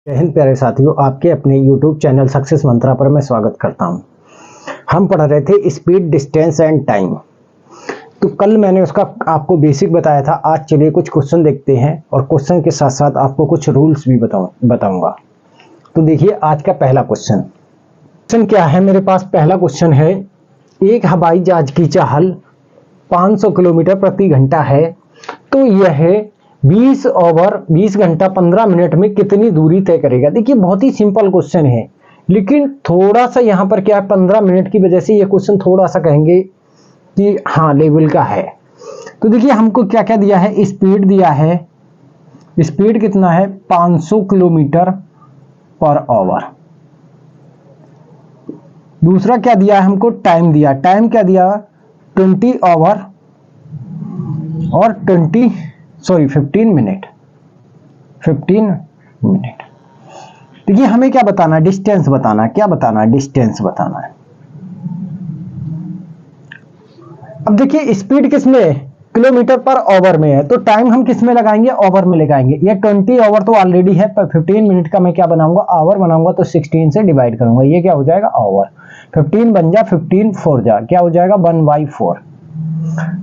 जय हिंद प्यारे साथियों, आपके अपने YouTube चैनल सक्सेस मंत्रा पर मैं स्वागत करता हूं। हम पढ़ रहे थे स्पीड, डिस्टेंस एंड टाइम। तो कल मैंने उसका आपको बेसिक बताया था। आज चलिए कुछ क्वेश्चन देखते हैं और क्वेश्चन के साथ साथ आपको कुछ रूल्स भी बताऊंगा। तो देखिए आज का पहला क्वेश्चन क्या है मेरे पास। पहला क्वेश्चन है, एक हवाई जहाज की चाल 500 किलोमीटर प्रति घंटा है, तो यह 20 घंटा 15 मिनट में कितनी दूरी तय करेगा। देखिए बहुत ही सिंपल क्वेश्चन है, लेकिन थोड़ा सा यहाँ पर क्या है, 15 मिनट की वजह से ये क्वेश्चन थोड़ा सा कहेंगे कि हाँ लेवल का है। तो देखिए हमको क्या क्या दिया है, स्पीड दिया है। स्पीड कितना है, 500 किलोमीटर पर आवर। दूसरा क्या दिया है हमको, टाइम दिया। टाइम क्या दिया, 20 आवर और 15 मिनट। 15 मिनट। देखिए हमें क्या बताना है, डिस्टेंस बताना है। क्या बताना है, डिस्टेंस बताना है। अब देखिए स्पीड किस में, किलोमीटर पर आवर में है, तो टाइम हम किस में लगाएंगे, आवर में लगाएंगे। ये 20 आवर तो ऑलरेडी है, पर 15 मिनट का मैं क्या बनाऊंगा, आवर बनाऊंगा। तो 16 से डिवाइड करूंगा, ये क्या हो जाएगा, आवर। 15 बन जा, 15 4 जा, क्या हो जाएगा 1/4।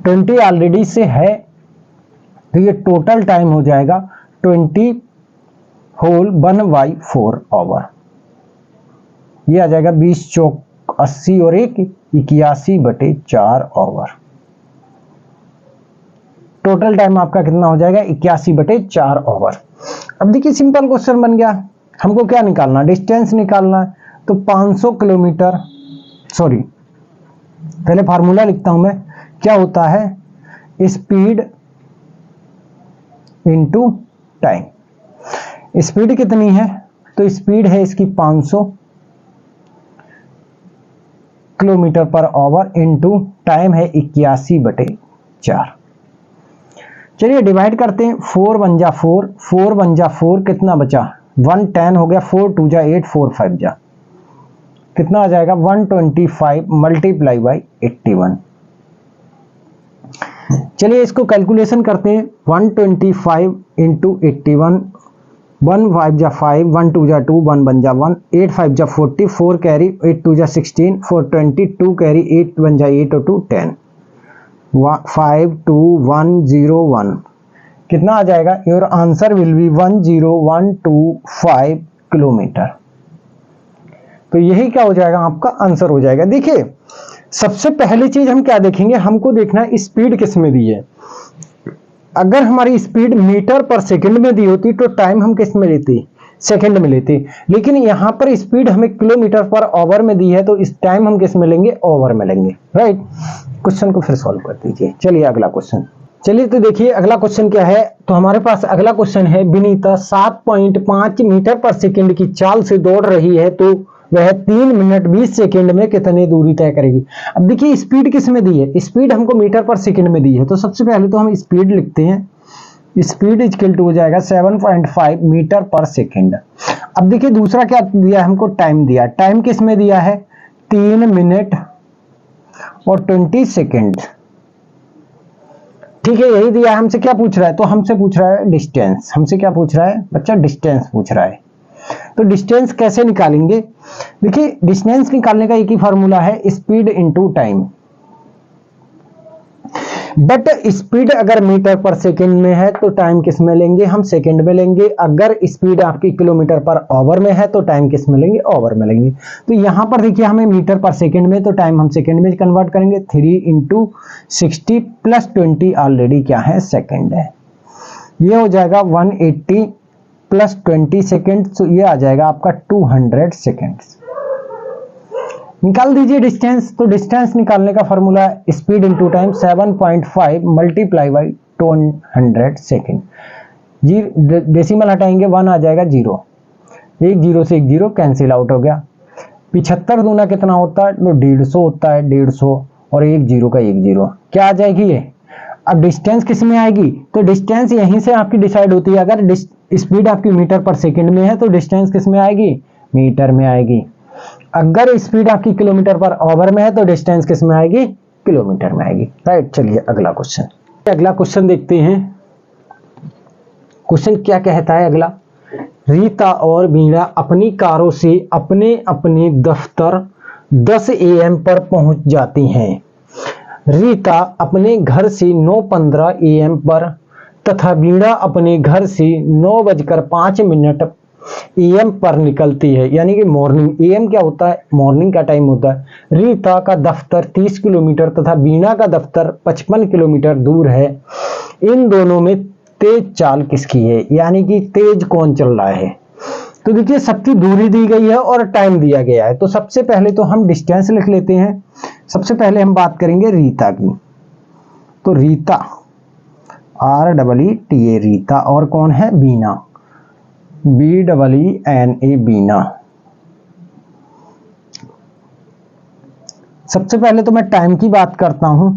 20 ऑलरेडी से है, तो ये टोटल टाइम हो जाएगा 20 होल 1/4 आवर। ये आ जाएगा 20 चौक 80 और 1 81/4 आवर। टोटल टाइम आपका कितना हो जाएगा, 81/4 आवर। अब देखिए सिंपल क्वेश्चन बन गया। हमको क्या निकालना, डिस्टेंस निकालना है। तो 500 किलोमीटर, सॉरी पहले फार्मूला लिखता हूं मैं। क्या होता है, स्पीड इनटू टाइम। स्पीड कितनी है, तो स्पीड है इसकी 500 kilometre per hour into time है 81/4। चलिए डिवाइड करते हैं। 4 बन जा 4, 4 बन जा 4, कितना बचा 110 हो गया। 4 2 जा 8, 4 5 जा, कितना आ जाएगा 125 मल्टीप्लाई बाई 81। चलिए इसको कैलकुलेशन करते हैं। 125 इंटू 81, 1 5 जा 5, 1 2 जा 2, 1 बन जा 1, 8 5 जा 40, 4 कैरी 8 2 जा 16, 4 20, 2 कैरी 8 बन जा 8 और 2 10, 5 2 1 0 1। कितना आ जाएगा, your answer will be 10125 kilometre. तो यही क्या हो जाएगा, आपका आंसर हो जाएगा। देखिए सबसे पहली चीज हम क्या देखेंगे, हमको देखना है स्पीड किस में दी है। अगर हमारी स्पीड मीटर पर सेकंड में दी होती तो टाइम हम किस में लेते, सेकंड में लेते। लेकिन यहां पर स्पीड हमें किलोमीटर पर आवर में दी है, तो इस टाइम हम किस में लेंगे, आवर में लेंगे। राइट। क्वेश्चन को फिर सॉल्व कर दीजिए। चलिए अगला क्वेश्चन। चलिए तो देखिए अगला क्वेश्चन क्या है। तो हमारे पास अगला क्वेश्चन है, विनीता 7.5 मीटर पर सेकंड की चाल से दौड़ रही है, तो वह 3 मिनट 20 सेकंड में कितनी दूरी तय करेगी। अब देखिए स्पीड किस में दी है, स्पीड हमको मीटर पर सेकंड में दी है। तो सबसे पहले तो हम स्पीड लिखते हैं। स्पीड इक्वल टू हो जाएगा 7.5 मीटर पर सेकंड। अब देखिए दूसरा क्या दिया है हमको, टाइम दिया। टाइम किस में दिया है, 3 मिनट और 20 सेकंड। ठीक है, यही दिया है। हमसे क्या पूछ रहा है, तो हमसे पूछ रहा है डिस्टेंस। हमसे क्या पूछ रहा है बच्चा, डिस्टेंस पूछ रहा है। तो डिस्टेंस कैसे निकालेंगे, देखिए डिस्टेंस निकालने का एक ही फॉर्मूला है, speed into time. But speed अगर मीटर पर सेकंड में है तो टाइम किस में लेंगे, हम सेकंड में लेंगे। अगर स्पीड आपकी किलोमीटर पर आवर में है तो टाइम किस में लेंगे, आवर में लेंगे। तो यहां पर देखिए हमें मीटर पर सेकंड में, तो टाइम हम सेकंड में कन्वर्ट करेंगे। 3 इंटू 60 प्लस 20 ऑलरेडी क्या है, सेकंड है। ये हो जाएगा 180 प्लस 20 सेकेंड, तो ये आ जाएगा आपका 200 सेकेंड्स। निकाल दीजिए डिस्टेंस। तो डिस्टेंस निकालने का फॉर्मूला है speed into time, 7.5 multiply by 200 second. Decimal हटाएंगे, 1 आ जाएगा 0, 1 0 से 1 0 कैंसिल आउट हो गया। 75 दूना कितना होता है, तो 150 होता है, 150 और 1 0 का 1 0, क्या आ जाएगी ये। अब डिस्टेंस किस में आएगी, तो डिस्टेंस यहीं से आपकी डिसाइड होती है। अगर स्पीड आपकी मीटर पर सेकंड में है तो डिस्टेंस किस में आएगी, मीटर में आएगी। अगर स्पीड आपकी किलोमीटर पर आवर में है तो डिस्टेंस किस में आएगी, किलोमीटर में आएगी। राइट। चलिए अगला क्वेश्चन। अगला क्वेश्चन देखते हैं। क्वेश्चन क्या कहता है अगला, रीता और वीणा अपनी कारों से अपने अपने दफ्तर 10 AM पर पहुंच जाती हैं। रीता अपने घर से 9:15 AM पर तथा वीणा अपने घर से 9:05 AM पर निकलती है। यानी कि मॉर्निंग, AM क्या होता है, मॉर्निंग का टाइम होता है। रीता का दफ्तर 30 किलोमीटर तथा वीणा का दफ्तर 55 किलोमीटर दूर है। इन दोनों में तेज चाल किसकी है, यानी कि तेज कौन चल रहा है। तो देखिए सबकी दूरी दी गई है और टाइम दिया गया है। तो सबसे पहले तो हम डिस्टेंस लिख लेते हैं। सबसे पहले हम बात करेंगे रीता की। तो रीता REETA, रीता, और कौन है, बीना, BEENA, बीना। सबसे पहले तो मैं टाइम की बात करता हूं।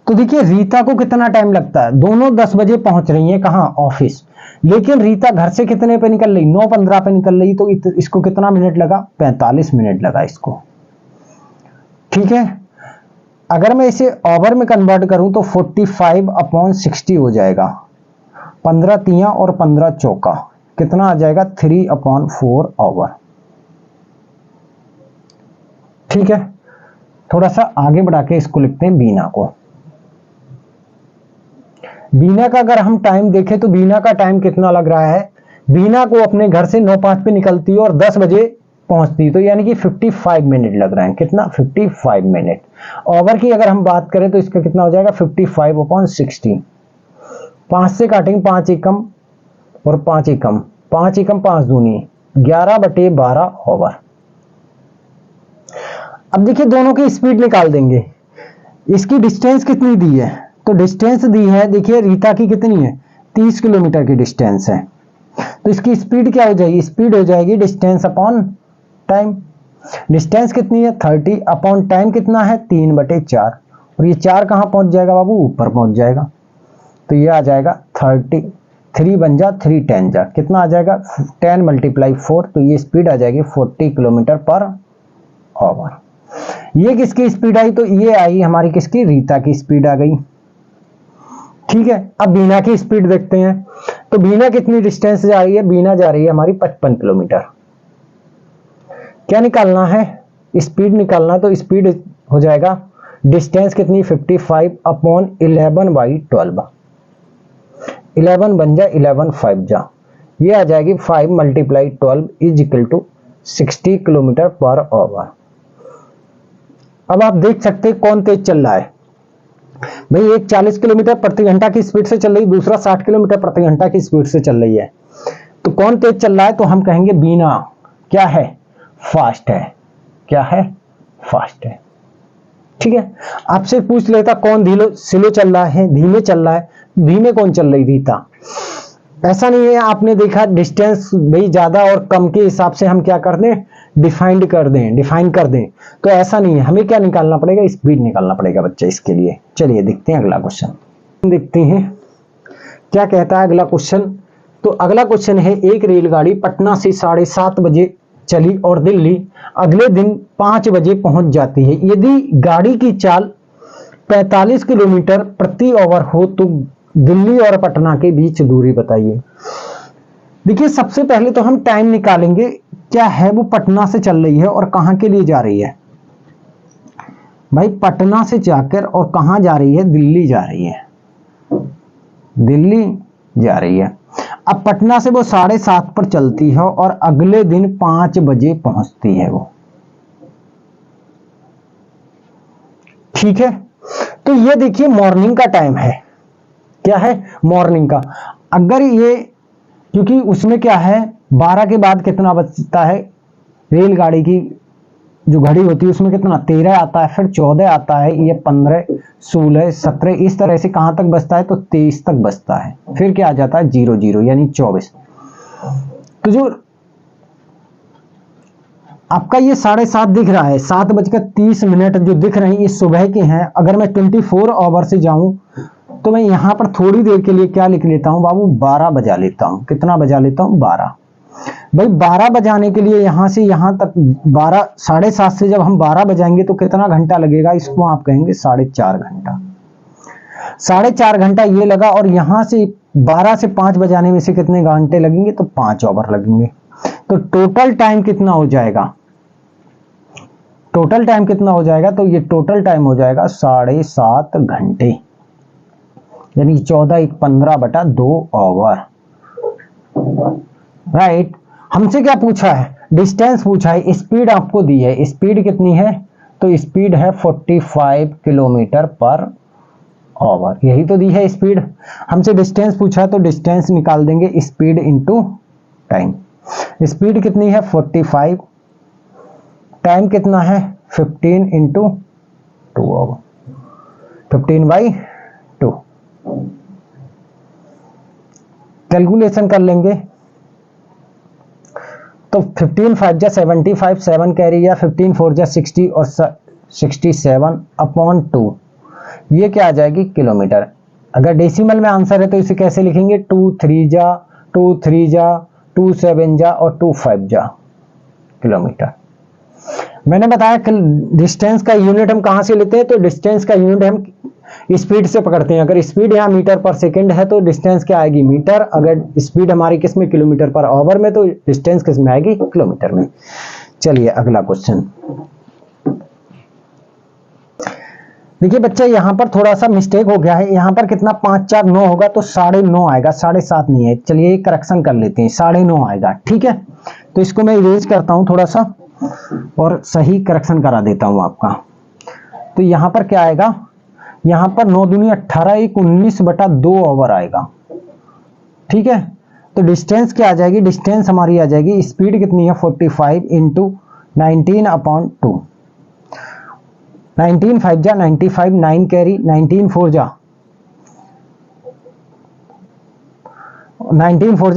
तो देखिए रीता को कितना टाइम लगता है, दोनों 10 बजे पहुंच रही हैं कहां, ऑफिस। लेकिन रीता घर से कितने पे निकल रही, 9:15 पे निकल रही। तो इसको कितना मिनट लगा, 45 मिनट लगा इसको। ठीक है, अगर मैं इसे ओवर में कन्वर्ट करूं तो 45/60 हो जाएगा। 15 तिया और 15 चौका कितना आ जाएगा, 3/4 ओवर। ठीक है, थोड़ा सा आगे बढ़ा के इसको लिखते हैं बीना को। बीना का अगर हम टाइम देखें तो बीना का टाइम कितना लग रहा है, बीना को अपने घर से 9:05 पे निकलती है और 10 बजे पहुंचती है। तो यानी कि 55 मिनट लग रहे हैं। कितना, 55 मिनट। ओवर की अगर हम बात करें तो इसका कितना हो जाएगा, 55/60। 5 से काटेंगे, 5 एकम और 5 एकम, 5 एकम 5 दूनी 11/12 ओवर। अब देखिए दोनों की स्पीड निकाल देंगे। इसकी डिस्टेंस कितनी दी है, तो डिस्टेंस दी है, देखिए रीता की कितनी है, 30 किलोमीटर की डिस्टेंस है। तो इसकी स्पीड क्या हो जाएगी, स्पीड हो जाएगी डिस्टेंस अपॉन टाइम। डिस्टेंस कितनी है, 30 अपॉन टाइम कितना है, 3/4। और ये 4 कहां पहुंच जाएगा बाबू, ऊपर पहुंच जाएगा। तो ये आ जाएगा 30, 3 बन जा, 3 10 जा, कितना आ जाएगा, 10 × 4। तो ये स्पीड आ जाएगी 40 किलोमीटर पर आवर। ये किसकी स्पीड आई, तो ये आई हमारी किसकी, रीता की स्पीड आ गई। ठीक है, अब बीना की स्पीड देखते हैं। तो बीना कितनी डिस्टेंस जा रही है, बीना जा रही है हमारी 55 किलोमीटर। क्या निकालना है, स्पीड निकालना। तो स्पीड हो जाएगा डिस्टेंस कितनी, 55/11/12। 11 बन जा, 11 5 जा, ये आ जाएगी 5 × 12 = 60 किलोमीटर पर आवर। अब आप देख सकते हैं कौन तेज चल रहा है। भाई एक 40 किलोमीटर प्रति घंटा की स्पीड से चल रही, दूसरा 60 किलोमीटर प्रति घंटा की स्पीड से चल रही है। तो कौन तेज चल रहा है, तो हम कहेंगे बीना क्या है, फास्ट है। क्या है, फास्ट है। ठीक है, आपसे पूछ लेता कौन स्लो चल रहा है, धीमे चल रहा है। धीमे कौन चल रही, रीता। ऐसा नहीं है, आपने देखा डिस्टेंस भाई ज्यादा और कम के हिसाब से हम क्या कर दें, डिफाइन कर दें। तो ऐसा नहीं है, हमें क्या निकालना पड़ेगा, स्पीड निकालना पड़ेगा बच्चा इसके लिए। चलिए देखते हैं अगला क्वेश्चन। देखते हैं क्या कहता है अगला क्वेश्चन। तो अगला क्वेश्चन है, एक रेलगाड़ी पटना से 7:30 बजे चली और दिल्ली अगले दिन 5 बजे पहुंच जाती है। यदि गाड़ी की चाल 45 किलोमीटर प्रति आवर हो तो दिल्ली और पटना के बीच दूरी बताइए। देखिए सबसे पहले तो हम टाइम निकालेंगे, क्या है वो पटना से चल रही है और कहां के लिए जा रही है। भाई पटना से जाकर और कहां जा रही है, दिल्ली जा रही है, दिल्ली जा रही है। अब पटना से वो 7:30 पर चलती है और अगले दिन 5 बजे पहुंचती है वो। ठीक है, तो ये देखिए मॉर्निंग का टाइम है। क्या है, मॉर्निंग का। अगर ये, क्योंकि उसमें क्या है 12 के बाद कितना बचता है, रेलगाड़ी की जो घड़ी होती है उसमें कितना 13 आता है, फिर 14 आता है, ये 15 16 17 इस तरह से कहां तक बचता है, तो 23 तक बचता है। फिर क्या आ जाता है 00 यानी 24। तो जो आपका ये 7:30 दिख रहा है, 7:30 जो दिख रहे हैं ये सुबह के हैं। अगर मैं 24 आवर से जाऊं तो मैं यहां पर थोड़ी देर के लिए क्या लिख लेता हूं बाबू, 12 बजा लेता हूं। कितना बजा लेता हूं, 12। भाई 12 बजाने के लिए यहां से यहां तक 12, 7:30 से जब हम 12 बजाएंगे तो कितना घंटा लगेगा, इसको आप कहेंगे 4.5 घंटा। 4.5 घंटा ये लगा, और यहां से 12 से 5 बजाने में से कितने घंटे लगेंगे, तो 5 ओवर लगेंगे। तो टोटल टाइम कितना हो जाएगा, टोटल टाइम कितना हो जाएगा, तो ये टोटल टाइम हो जाएगा 7.5 घंटे, यानी 14 × 15/2 ओवर। राइट। हमसे क्या पूछा है, डिस्टेंस पूछा है, स्पीड आपको दी है, स्पीड कितनी है, तो स्पीड है 45 किलोमीटर पर ओवर, यही तो दी है स्पीड। हमसे डिस्टेंस पूछा तो डिस्टेंस निकाल देंगे स्पीड इनटू टाइम। स्पीड कितनी है 45, टाइम कितना है 15 × 2 ओवर, 15/2। कैलकुलेशन कर लेंगे तो 15 5 जा 75, 7 कैरी, या 15 4 जा 60 और 67/2, ये क्या आ जाएगी किलोमीटर। अगर डेसिमल में आंसर है तो इसे कैसे लिखेंगे, 2 3 जा 2 3 जा 2 7 जा और 2 5 जा किलोमीटर। मैंने बताया कि डिस्टेंस का यूनिट हम कहां से लेते हैं, तो डिस्टेंस का यूनिट हम स्पीड से पकड़ते हैं। अगर स्पीड यहाँ मीटर पर सेकंड है तो डिस्टेंस क्या आएगी मीटर, अगर स्पीड हमारी किस में किलोमीटर पर ओवर में, तो डिस्टेंस किस में आएगी किलोमीटर में। चलिए अगला क्वेश्चन देखिए बच्चा, यहां पर थोड़ा सा मिस्टेक हो गया है, यहां पर कितना 5 4 9 होगा तो 9.5 आएगा, 7.5 नहीं है। चलिए करेक्शन कर लेते हैं, 9.5 आएगा, ठीक है। तो इसको मैं इरेज करता हूं थोड़ा सा और सही करेक्शन करा देता हूं आपका। तो यहां पर क्या आएगा, यहां पर 9 दूनी 18, 1 19/2 ओवर आएगा, ठीक है। तो डिस्टेंस क्या आ जाएगी, डिस्टेंस हमारी आ जाएगी, स्पीड कितनी है 45 × 19/2, 19 5 जा 95, 9 कैरी, 19 4 जा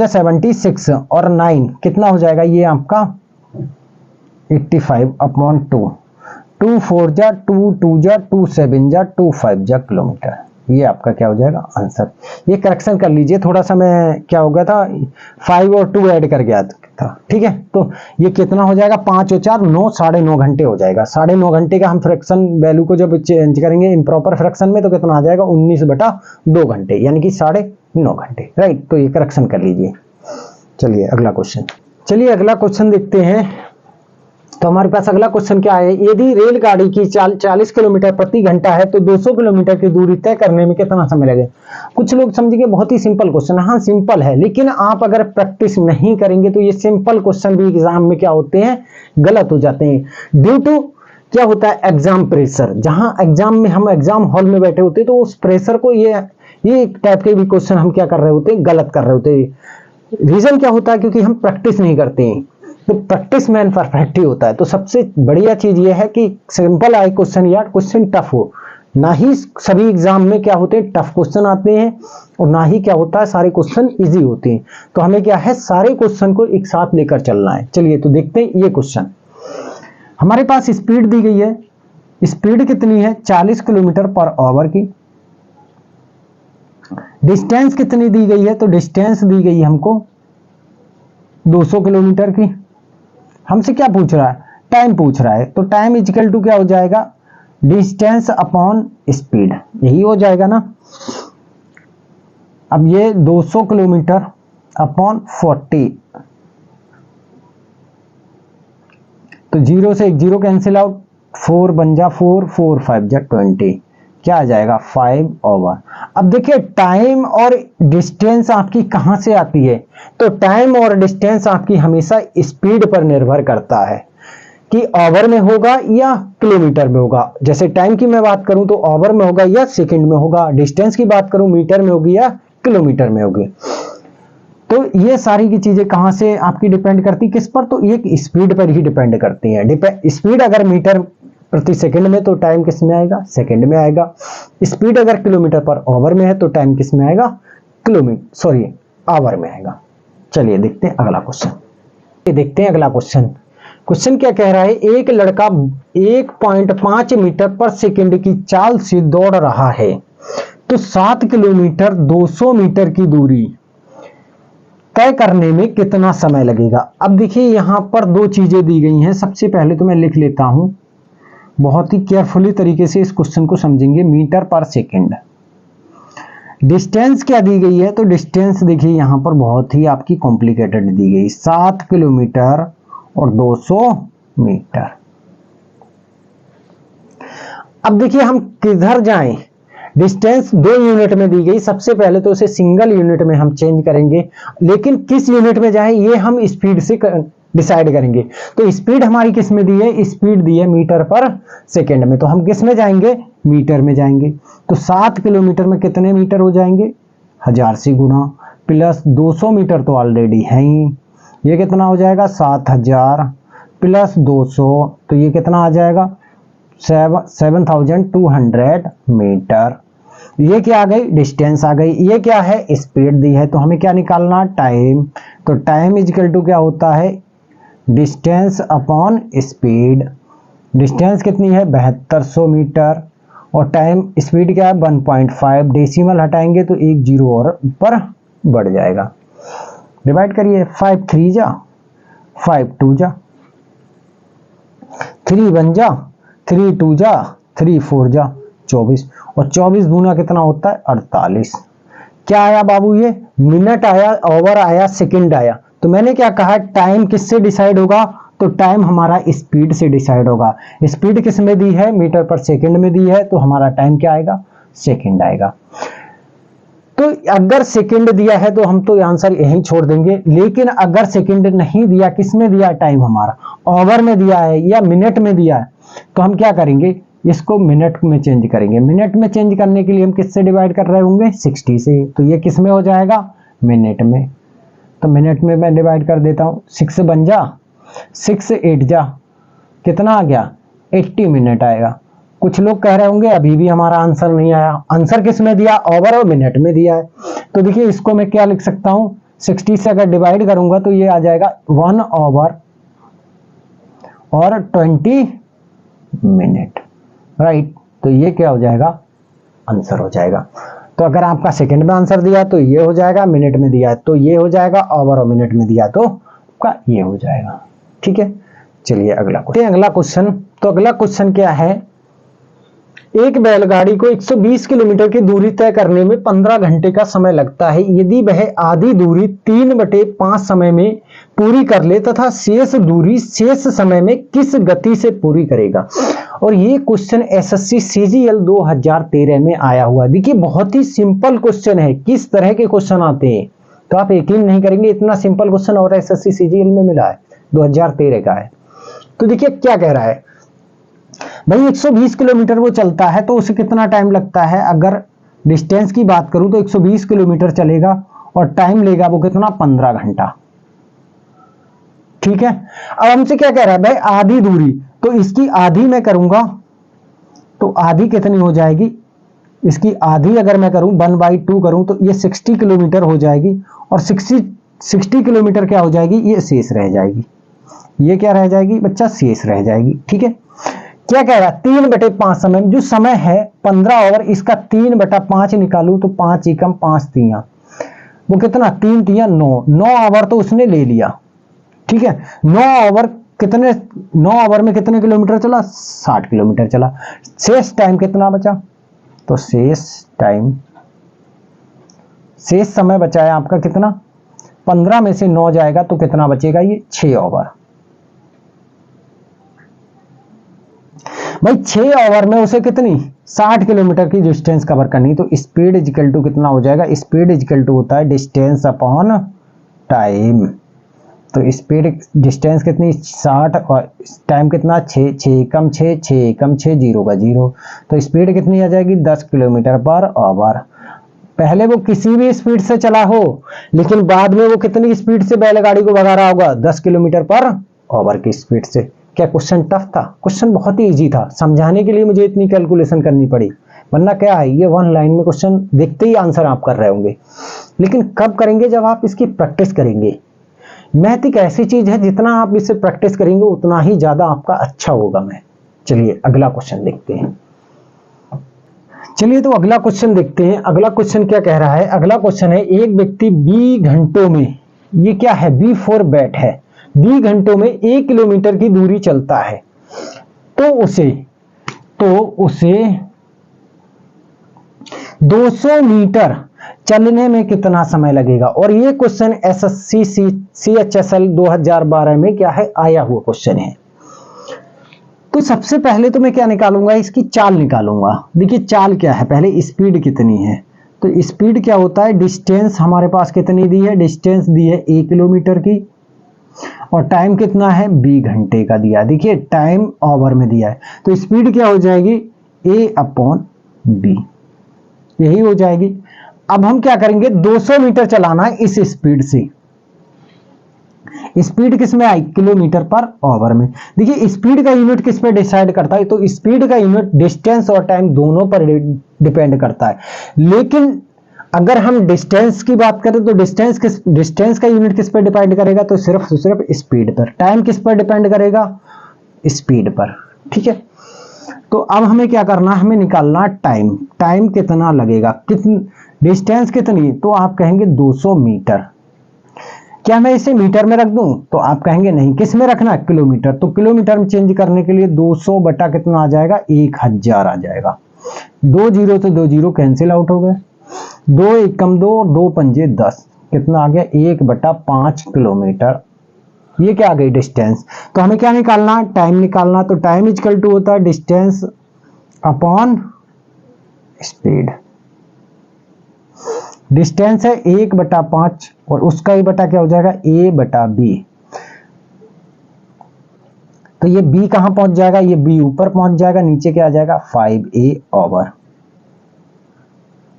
76 और 9 कितना हो जाएगा, ये आपका 85/2, 2 4 जा 2 2 जा 2 7 जा 2 5 जा किलोमीटर। ये आपका क्या हो जाएगा आंसर। ये करेक्शन कर लीजिए, थोड़ा सा मैं क्या हो गया था 5 और 2 ऐड कर गया था, ठीक है। तो ये कितना हो जाएगा 5 और 4 9, 9.5 घंटे हो जाएगा। 9.5 घंटे का हम फ्रैक्शन वैल्यू को जब चेंज करेंगे इम्प्रॉपर फ्रैक्शन में तो कितना आ जाएगा 19/2 घंटे, यानी कि 9.5 घंटे। राइट, तो ये करेक्शन कर लीजिए। चलिए अगला क्वेश्चन, चलिए अगला क्वेश्चन देखते हैं। तो हमारे पास अगला क्वेश्चन क्या है, यदि रेलगाड़ी की चाल 40 किलोमीटर प्रति घंटा है तो 200 किलोमीटर की दूरी तय करने में कितना समय लगेगा। कुछ लोग समझेंगे बहुत ही सिंपल क्वेश्चन है, हाँ सिंपल है, लेकिन आप अगर प्रैक्टिस नहीं करेंगे तो ये सिंपल क्वेश्चन भी एग्जाम में क्या होते हैं, गलत हो जाते हैं। ड्यू टू क्या होता है एग्जाम प्रेशर, जहां एग्जाम में हम एग्जाम हॉल में बैठे होते हैं तो उस प्रेशर को ये टाइप के भी क्वेश्चन हम क्या कर रहे होते हैं, गलत कर रहे होते हैं। रीजन क्या होता है, क्योंकि हम प्रैक्टिस नहीं करते हैं। तो प्रैक्टिस मैन परफेक्ट ही होता है। तो सबसे बढ़िया चीज ये है कि सिंपल आए क्वेश्चन या क्वेश्चन टफ हो, ना ही सभी एग्जाम में क्या होते हैं टफ क्वेश्चन आते हैं और ना ही क्या होता है सारे क्वेश्चन इजी होते हैं। तो हमें क्या है सारे क्वेश्चन को एक साथ लेकर चलना है। चलिए तो देखते हैं ये क्वेश्चन। हमारे पास स्पीड दी गई है, स्पीड कितनी है 40 किलोमीटर पर आवर की। डिस्टेंस कितनी दी गई है, तो डिस्टेंस दी गई है हमको 200 किलोमीटर की। हमसे क्या पूछ रहा है, टाइम पूछ रहा है। तो टाइम इक्वल टू क्या हो जाएगा, डिस्टेंस अपॉन स्पीड, यही हो जाएगा ना। अब ये 200 किलोमीटर अपॉन 40, तो 0 से 1 0 कैंसिल आउट, 4 बन जा 4, 4 5 जा 20, क्या आ जाएगा 5 ओवर। अब देखिए टाइम और डिस्टेंस आपकी कहां से आती है, तो टाइम और डिस्टेंस आपकी हमेशा स्पीड पर निर्भर करता है कि ओवर में होगा या किलोमीटर में होगा। जैसे टाइम की मैं बात करूं तो ओवर में होगा या सेकंड में होगा, डिस्टेंस की बात करूं मीटर में होगी या किलोमीटर में होगी। तो ये सारी की चीजें कहां से आपकी डिपेंड करती, किस पर, तो ये स्पीड पर ही डिपेंड करती हैं। स्पीड अगर मीटर प्रति सेकंड में तो टाइम किस में आएगा, सेकंड में आएगा। स्पीड अगर किलोमीटर पर आवर में है तो टाइम किस में आएगा, आवर में आएगा। चलिए देखते हैं अगला क्वेश्चन। ये देखते हैं अगला क्वेश्चन। क्वेश्चन क्या कह रहा है, एक लड़का 1.5 मीटर पर सेकंड की चाल से दौड़ रहा है तो 7 किलोमीटर 200 मीटर की दूरी तय करने में कितना समय लगेगा। अब देखिए यहां पर दो चीजें दी गई हैं। सबसे पहले तो मैं लिख लेता हूं, बहुत ही केयरफुली तरीके से इस क्वेश्चन को समझेंगे। मीटर पर सेकंड, डिस्टेंस क्या दी गई है, तो डिस्टेंस देखिए यहाँ पर बहुत ही आपकी कॉम्प्लिकेटेड दी गई, 7 किलोमीटर और 200 मीटर। अब देखिए हम किधर जाएं, डिस्टेंस 2 यूनिट में दी गई, सबसे पहले तो उसे सिंगल यूनिट में हम चेंज करेंगे, लेकिन किस यूनिट में जाएं ये हम स्पीड से डिसाइड करेंगे। तो स्पीड हमारी किस में दी है, स्पीड दी है मीटर पर सेकेंड में, तो हम किस में जाएंगे, मीटर में जाएंगे। तो 7 किलोमीटर में कितने मीटर हो जाएंगे, 1000 से गुना, प्लस 200 मीटर तो ऑलरेडी है ही, ये कितना हो जाएगा 7000 प्लस 200, तो ये कितना आ जाएगा 7200 मीटर। ये क्या आ गई, डिस्टेंस आ गई। ये क्या है, स्पीड दी है, तो हमें क्या निकालना, टाइम। तो टाइम इक्वल टू क्या होता है, डिस्टेंस अपॉन स्पीड। डिस्टेंस कितनी है 7200 मीटर और टाइम स्पीड क्या है 1.5, डेसिमल हटाएंगे तो एक जीरो और ऊपर बढ़ जाएगा। डिवाइड करिए, 5 3 जा 5 2 जा 3 1 जा 3 2 जा 3 4 जा 24 और 24 दूना कितना होता है 48। क्या आया बाबू, ये मिनट आया, ओवर आया, सेकंड आया। तो मैंने क्या कहा, टाइम किससे डिसाइड होगा, तो टाइम हमारा स्पीड से डिसाइड होगा। स्पीड किस में दी है, मीटर पर सेकंड में दी है, तो हमारा टाइम क्या आएगा, सेकंड आएगा। तो अगर सेकंड दिया है तो हम तो आंसर यहीं छोड़ देंगे, लेकिन अगर सेकंड नहीं दिया, किस में दिया टाइम हमारा, ओवर में दिया है या मिनट में दिया है, तो हम क्या करेंगे, इसको मिनट में चेंज करेंगे। मिनट में चेंज करने के लिए हम किससे डिवाइड कर रहे होंगे, 60 से, तो ये किस में हो जाएगा, मिनट में। तो मिनट में मैं डिवाइड कर देता हूं, 6 बन जा 6 8 जा, कितना आ गया 80 मिनट आएगा। कुछ लोग कह रहे होंगे अभी भी हमारा आंसर नहीं आया, आंसर किस में दिया, ओवर और मिनट में दिया है। तो देखिए इसको मैं क्या लिख सकता हूं, 60 से अगर डिवाइड करूंगा तो ये आ जाएगा 1 ओवर और 20 मिनट, राइट। तो ये क्या हो जाएगा, आंसर हो जाएगा। तो अगर आपका सेकंड में आंसर दिया तो ये हो जाएगा, मिनट में दिया तो ये हो जाएगा, ओवर और मिनट में दिया तो आपका ये हो जाएगा। ठीक है, चलिए अगला क्वेश्चन। तो अगला क्वेश्चन क्या है, एक बैलगाड़ी को 120 किलोमीटर की दूरी तय करने में 15 घंटे का समय लगता है। यदि वह आधी दूरी 3/5 समय में पूरी कर ले तथा शेष दूरी शेष समय में किस गति से पूरी करेगा। और ये क्वेश्चन एसएससी सीजीएल 2013 में आया हुआ। देखिए बहुत ही सिंपल क्वेश्चन है, किस तरह के क्वेश्चन आते हैं तो आप यकीन नहीं करेंगे, इतना सिंपल क्वेश्चन और एसएससी सीजीएल में मिला है, 2013 का है। तो देखिए क्या कह रहा है भाई, 120 किलोमीटर वो चलता है तो उसे कितना टाइम लगता है। अगर डिस्टेंस की बात करूं तो 120 किलोमीटर चलेगा और टाइम लेगा वो कितना, 15 घंटा। ठीक है, अब हमसे क्या कह रहा है भाई, आधी दूरी, तो इसकी आधी मैं करूंगा तो आधी कितनी हो जाएगी, इसकी आधी अगर मैं करूं 1/2 करूं तो ये 60 किलोमीटर हो जाएगी और 60 किलोमीटर क्या हो जाएगी, ये शेष रह जाएगी। ये क्या रह जाएगी बच्चा, शेष रह जाएगी। ठीक है, क्या कह रहा है 3/5 समय, जो समय है 15 ओवर, इसका 3/5 निकालू तो 5 एकम 5 तिया, वो कितना 3 तिया 9 ओवर तो उसने ले लिया। ठीक है, 9 ओवर कितने, 9 ओवर में कितने किलोमीटर चला, 60 किलोमीटर चला। शेष टाइम कितना बचा, तो शेष समय बचा है आपका कितना, 15 में से 9 जाएगा तो कितना बचेगा, ये 6 ओवर। भाई 6 ओवर में उसे कितनी 60 किलोमीटर की डिस्टेंस कवर करनी, तो स्पीड इक्वल टू कितना हो जाएगा, स्पीड इक्वल टू होता है डिस्टेंस अपॉन टाइम। तो स्पीड डिस्टेंस कितनी 60 और टाइम कितना 6 एकम 6 6 एकम 6 0 का 0, तो स्पीड कितनी आ जाएगी 10 किलोमीटर पर ओवर। पहले वो किसी भी स्पीड से चला हो लेकिन बाद में वो कितनी स्पीड से बैलगाड़ी को भगा रहा होगा, 10 किलोमीटर पर ओवर की स्पीड से। क्या क्वेश्चन टफ था, क्वेश्चन बहुत ही इजी था, समझाने के लिए मुझे इतनी कैलकुलेशन करनी पड़ी, वरना क्या है ये 1 लाइन में क्वेश्चन देखते ही आंसर आप कर रहे होंगे। लेकिन कब करेंगे, जब आप इसकी प्रैक्टिस करेंगे। मैथ एक ऐसी चीज है, जितना आप इससे प्रैक्टिस करेंगे उतना ही ज्यादा आपका अच्छा होगा मैथ। चलिए अगला क्वेश्चन देखते हैं। चलिए तो अगला क्वेश्चन देखते हैं। अगला क्वेश्चन क्या कह रहा है, अगला क्वेश्चन है एक व्यक्ति 20 घंटों में, ये क्या है B4 बैट है, 20 घंटों में 1 किलोमीटर की दूरी चलता है, तो उसे 200 मीटर चलने में कितना समय लगेगा। और ये क्वेश्चन एसएससी सीएचएसएल 2012 में क्या है, आया हुआ क्वेश्चन है। तो सबसे पहले तो मैं क्या निकालूंगा, इसकी चाल निकालूंगा। देखिए चाल क्या है, पहले स्पीड कितनी है। तो स्पीड क्या होता है, डिस्टेंस हमारे पास कितनी दी है, डिस्टेंस दी है 1 किलोमीटर की, और टाइम कितना है, b घंटे का दिया। देखिए टाइम ओवर में दिया है, तो स्पीड क्या हो जाएगी, a/b, यही हो जाएगी। अब हम क्या करेंगे, 200 मीटर चलाना है इस स्पीड से। स्पीड किस में आई, किलोमीटर पर ओवर में। देखिए स्पीड का यूनिट किस पे डिसाइड करता है, तो स्पीड का यूनिट डिस्टेंस और टाइम दोनों पर डिपेंड करता है। लेकिन अगर हम डिस्टेंस की बात करें तो डिस्टेंस का यूनिट किस पर डिपेंड करेगा, तो सिर्फ स्पीड पर। टाइम किस पर डिपेंड करेगा, स्पीड पर। ठीक है, तो अब हमें क्या करना है, हमें निकालना टाइम। टाइम कितना लगेगा, डिस्टेंस कितनी, तो आप कहेंगे 200 मीटर। क्या मैं इसे मीटर में रख दूं, तो आप कहेंगे नहीं, किस में रखना है, किलोमीटर। तो किलोमीटर में चेंज करने के लिए 200 बटा कितना आ जाएगा, 1000 आ जाएगा। 2 जीरो तो 2 जीरो कैंसिल आउट हो गए, 2 एकम 2, 2 पंजे 10, कितना आ गया, 1/5 किलोमीटर। ये क्या आ गई, डिस्टेंस। तो हमें क्या निकालना, टाइम निकालना। तो टाइम इक्वल टू होता है डिस्टेंस अपॉन स्पीड। डिस्टेंस है 1/5 और उसका ही बटा क्या हो जाएगा, a/b। तो ये b कहां पहुंच जाएगा, ये b ऊपर पहुंच जाएगा, नीचे क्या आ जाएगा, 5a ओवर।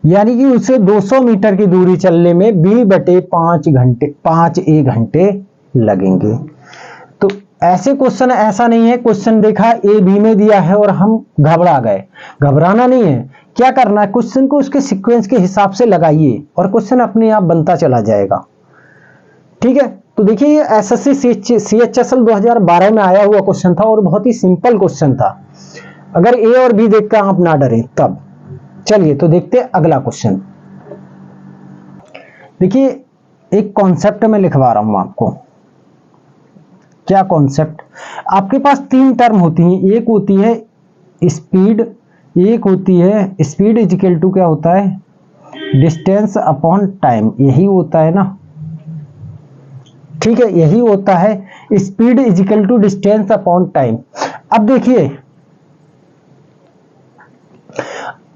यानी कि उसे 200 मीटर की दूरी चलने में b/5 घंटे, 5a घंटे लगेंगे। तो ऐसे क्वेश्चन, ऐसा नहीं है क्वेश्चन देखा a b में दिया है और हम घबरा गए। घबराना नहीं है, क्या करना है, क्वेश्चन को उसके सीक्वेंस के हिसाब से लगाइए और क्वेश्चन अपने आप बनता चला जाएगा। ठीक है, तो देखिए ये एसएससी सीएचएसएल 2012 में आया हुआ क्वेश्चन था और बहुत ही सिंपल क्वेश्चन था। अगर ए और बी देखकर आप ना डरे तब। चलिए तो देखते हैं अगला क्वेश्चन। देखिए एक कॉन्सेप्ट में लिखवा रहा हूं आपको। क्या कॉन्सेप्ट, आपके पास 3 टर्म होती हैं। एक होती है स्पीड, एक होती है स्पीड इज इक्वल टू क्या होता है, डिस्टेंस अपॉन टाइम, यही होता है ना। ठीक है, यही होता है speed is equal to distance upon time. अब देखिए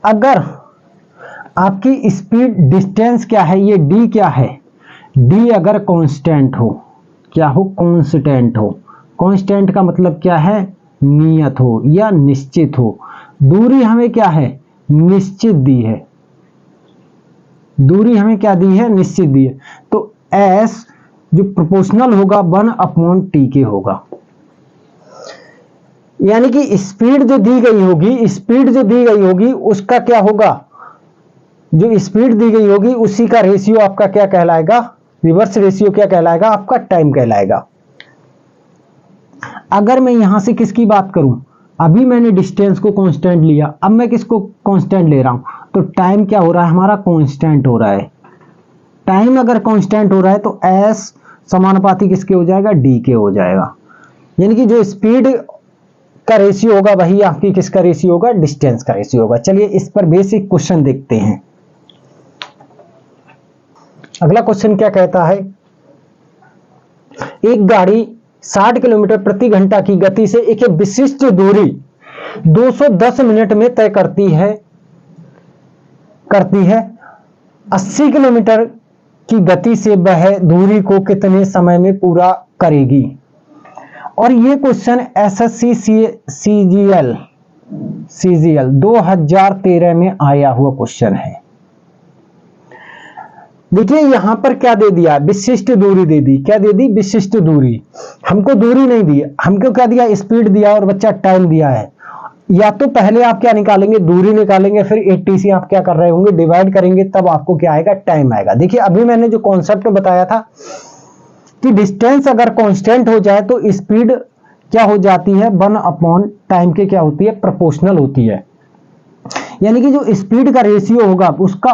अगर आपकी स्पीड, डिस्टेंस क्या है, ये d क्या है, d अगर कांस्टेंट हो, क्या हो, कांस्टेंट हो। कांस्टेंट का मतलब क्या है, नियत हो या निश्चित हो। दूरी हमें क्या है, निश्चित दी है, दूरी हमें क्या दी है, निश्चित दी है। तो s जो प्रोपोर्शनल होगा 1/t के होगा। यानी कि स्पीड जो दी गई होगी, स्पीड जो दी गई होगी उसका क्या होगा, जो स्पीड दी गई होगी उसी का रेशियो आपका क्या कहलाएगा, रिवर्स रेशियो क्या कहलाएगा, आपका टाइम कहलाएगा। अगर मैं यहां से किसकी बात करूं, अभी मैंने डिस्टेंस को कांस्टेंट लिया, अब मैं किसको कांस्टेंट ले रहा हूं, तो टाइम क्या हो रहा है, हमारा कांस्टेंट हो रहा है। टाइम अगर कांस्टेंट हो रहा है तो s समानुपाती किसके हो जाएगा, d के हो जाएगा। यानी कि जो स्पीड का रेशियो होगा वही आपकी किसका रेशियो होगा, डिस्टेंस का रेशियो होगा। चलिए इस पर बेसिक क्वेश्चन देखते हैं। अगला क्वेश्चन क्या कहता है, एक गाड़ी 60 किलोमीटर प्रति घंटा की गति से एक विशिष्ट दूरी 210 मिनट में तय करती है 80 किलोमीटर की गति से वह दूरी को कितने समय में पूरा करेगी। और ये क्वेश्चन एसएससी सीजीएल 2013 में आया हुआ क्वेश्चन है। देखिए यहां पर क्या दे दिया, विशिष्ट दूरी दे दी। क्या दे दी, विशिष्ट दूरी। हमको दूरी नहीं दी, हमको क्या दिया, स्पीड दिया और बच्चा टाइम दिया है। या तो पहले आप क्या निकालेंगे, दूरी निकालेंगे, फिर 80 से आप क्या कर रहे होंगे, डिवाइड करेंगे, तब आपको क्या आएगा, टाइम आएगा। देखिए अभी मैंने जो कॉन्सेप्ट बताया था कि डिस्टेंस अगर कांस्टेंट हो जाए तो स्पीड क्या हो जाती है, 1/टाइम के क्या होती है, प्रोपोर्शनल होती है। यानी कि जो स्पीड का रेशियो होगा उसका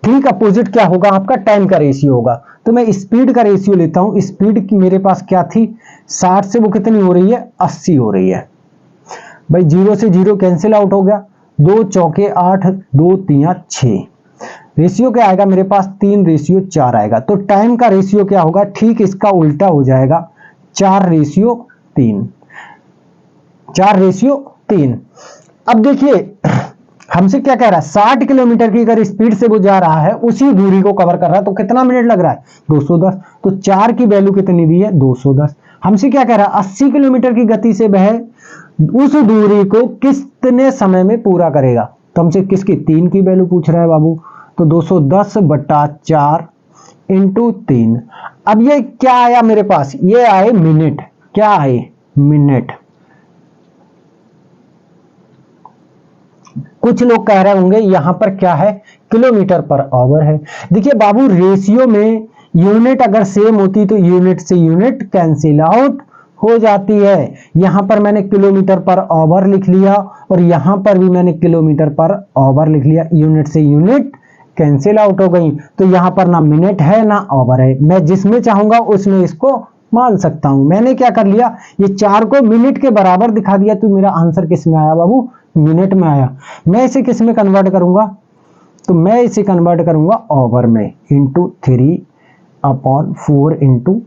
ठीक अपोजिट क्या होगा, आपका टाइम का रेशियो होगा। तो मैं स्पीड का रेशियो लेता हूं। स्पीड की मेरे पास क्या थी, 60 से वो कितनी हो रही है, 80 हो रही है। भाई 0 से 0 कैंसिल आउट हो गया, 2 चौके 8, 2 तिया 6, रेशियो क्या आएगा मेरे पास 3:4 आएगा। तो टाइम का रेशियो क्या होगा, ठीक इसका उल्टा हो जाएगा 4:3। 4:3। अब देखिए हमसे क्या कह रहा है, 60 किलोमीटर की अगर स्पीड से वो जा रहा है, उसी दूरी को कवर कर रहा है, तो कितना मिनट लग रहा है 210। तो 4 की वैल्यू कितनी दी है 210। हमसे क्या कह रहा है 80 किलोमीटर की गति से वह उस दूरी को कितने समय में पूरा करेगा। तो हमसे किसकी 3 की वैल्यू पूछ रहा है बाबू। तो 210/4 इंटू 3। अब ये क्या आया मेरे पास, ये आए मिनट। क्या आए मिनट। कुछ लोग कह रहे होंगे यहां पर क्या है किलोमीटर पर आवर है। देखिए बाबू रेशियो में यूनिट अगर सेम होती तो यूनिट से यूनिट कैंसिल आउट हो जाती है। यहां पर मैंने किलोमीटर पर आवर लिख लिया और यहां पर भी मैंने किलोमीटर पर आवर लिख लिया, यूनिट से यूनिट कैंसिल आउट हो गई। तो यहां पर ना मिनट है ना आवर है, मैं जिसमें चाहूंगा उसमें इसको मान सकता हूं। मैंने क्या कर लिया, ये 4 को मिनट के बराबर दिखा दिया। तो मेरा आंसर किस में आया बाबू, मिनट में आया। मैं इसे किस में कन्वर्ट करूंगा, तो मैं इसे कन्वर्ट करूंगा आवर में, इंटू 3/4 इंटू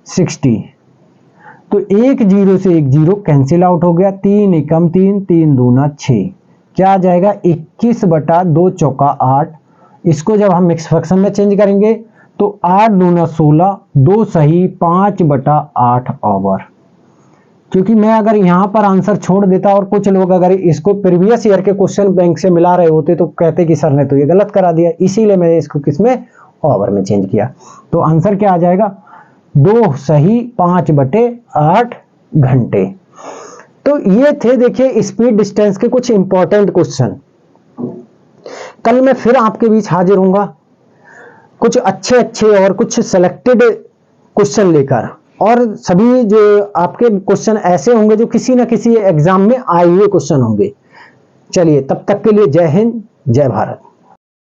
60। तो 1 0 से 1 0 कैंसिल आउट हो गया, 3 एकम 3, 3 दूना 6। क्या आ जाएगा 21/2 चौका 8। इसको जब हम मिक्स फ्रैक्शन में चेंज करेंगे तो 8 दूना 16, 2 सही 5/8 आवर। क्योंकि मैं अगर यहां पर आंसर छोड़ देता और कुछ लोग अगर इसको प्रीवियस ईयर के क्वेश्चन बैंक से मिला रहे होते तो कहते कि सर ने तो ये गलत करा दिया, इसीलिए मैंने इसको किसमें आवर में चेंज किया। तो आंसर क्या आ जाएगा 2 सही 5/8 घंटे। तो ये थे देखिए स्पीड डिस्टेंस के कुछ इंपॉर्टेंट क्वेश्चन। कल मैं फिर आपके बीच हाजिर होऊंगा कुछ अच्छे और कुछ सिलेक्टेड क्वेश्चन लेकर, और सभी जो आपके क्वेश्चन ऐसे होंगे जो किसी ना किसी एग्जाम में आए हुए क्वेश्चन होंगे। चलिए तब तक के लिए जय हिंद जय भारत।